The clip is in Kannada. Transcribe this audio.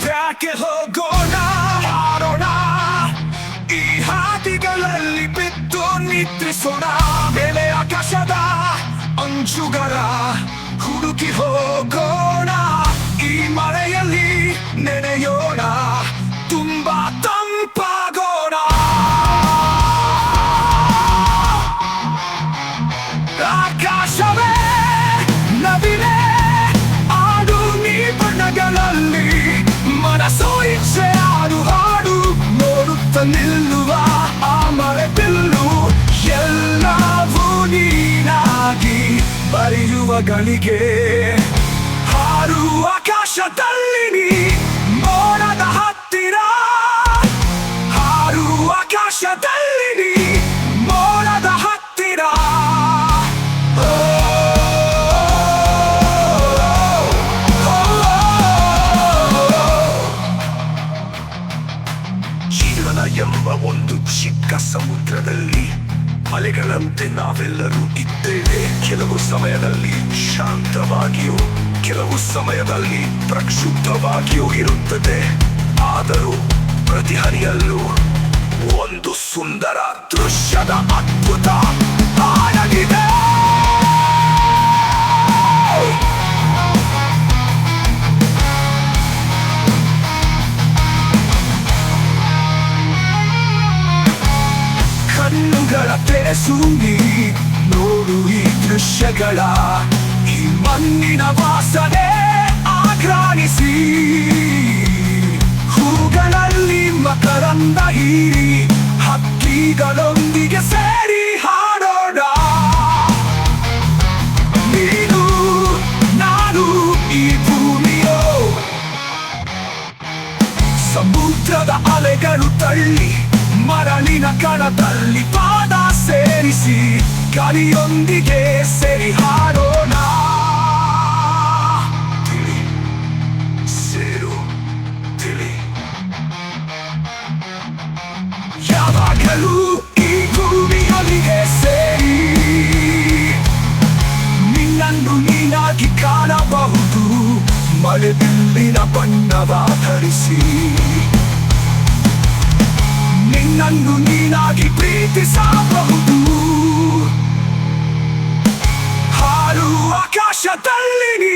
ಯಾಕೆ ಹೋಗೋಣ ಹಾರೋಣ, ಈ ಹಾದಿಗಳಲ್ಲಿ ಬಿದ್ದು ನಿದ್ರಿಸೋಣ. ಮೇಲೆ ಆಕಾಶದ ಅಂಚುಗಳ ಹುಡುಕಿ ಹೋಗೋಣ, ಈ ಮಳೆಯಲ್ಲಿ ನೆನೆಯೋಣ, ತುಂಬಾ ತಂಪಾಗೋಣ. ಆಕಾಶವೇ ನವಿಲೆ ಆಡು ನೀ ಬಣ್ಣಗಳಲ್ಲಿ, ಮನಸ್ಸು ಇಚ್ಛೆ ಆಡು ಹಾಡು, ನೋಡುತ್ತ ನಿಲ್ಲುವ ಆ ಮಳೆ ಬಿಲ್ಲು. ಎಲ್ಲವೂ ನೀನಾಗಿ ಬರೆಯುವ ಗಳಿಗೆ, ಹಾರುವ ಆಕಾಶದಲ್ಲಿ ನೀ ಮೋಡದ ಹತ್ತಿರ, ಹಾರುವ ಆಕಾಶದಲ್ಲಿ ನೀ ಮೋಡದ ಹತ್ತಿರ. ಜೀವನ ಎಂಬ ಒಂದು ಚಿಕ್ಕ ಸಮುದ್ರದಲ್ಲಿ ಅಲೆಗಳಂತೆ ನಾವೆಲ್ಲರೂ ಇದ್ದೇವೆ. ಕೆಲವು ಸಮಯದಲ್ಲಿ ಶಾಂತವಾಗಿಯೂ, ಕೆಲವು ಸಮಯದಲ್ಲಿ ಪ್ರಕ್ಷುಬ್ಧವಾಗಿಯೂ ಇರುತ್ತದೆ. ಆದರೂ ಪ್ರತಿ ಹನಿಯಲ್ಲೂ ಒಂದು ಸುಂದರ ದೃಶ್ಯದ ಅದ್ಭುತ ಅಡಗಿದೆ. ಕಣ್ಣುಗಳ ತೆರೆಸು ನೀ, ನೋಡು ಈ ದೃಶ್ಯಗಳ, ಈ ಮಣ್ಣಿನ ವಾಸನೆ ಆಘ್ರಾಣಿಸಿ. ಹೂಗಳಲ್ಲಿ ಮಕರಂದ ಹೀರಿ, ಹಕ್ಕಿಗಳೊಂದಿಗೆ ಸೇರಿ ಹಾಡೋಣ. ನೀನು ನಾನು ಈ ಭೂಮಿಯೋ, ಸಮುದ್ರದ ಅಲೆಗಳು ತಳ್ಳಿ ಮರಳಿನ ಕಣದಲ್ಲಿ ಪಾದ ಸೇರಿಸಿ, ಗಾಳಿಯೊಂದಿಗೆ ಸೇರಿ ಹಾಡೋಣ. ತಿಳಿ ಸೇರು ತಿಳಿ, ಯಾವಾಗಲೂ ಈ ಭೂಮಿಯೊಂದಿಗೆ ಸೇರಿ, ನಿನ್ನನ್ನು ನೀನಾಗಿ ಕಾಣಬಹುದು, ಮಳೆ ಬಿಲ್ಲಿನ ಬಣ್ಣವ ಧರಿಸಿ. ನಿನ್ನನ್ನು ನೀನಾಗಿ ಪ್ರೀತಿಸಬಹುದು, ಹಾರುವ ಆಕಾಶದಲ್ಲಿ ನೀ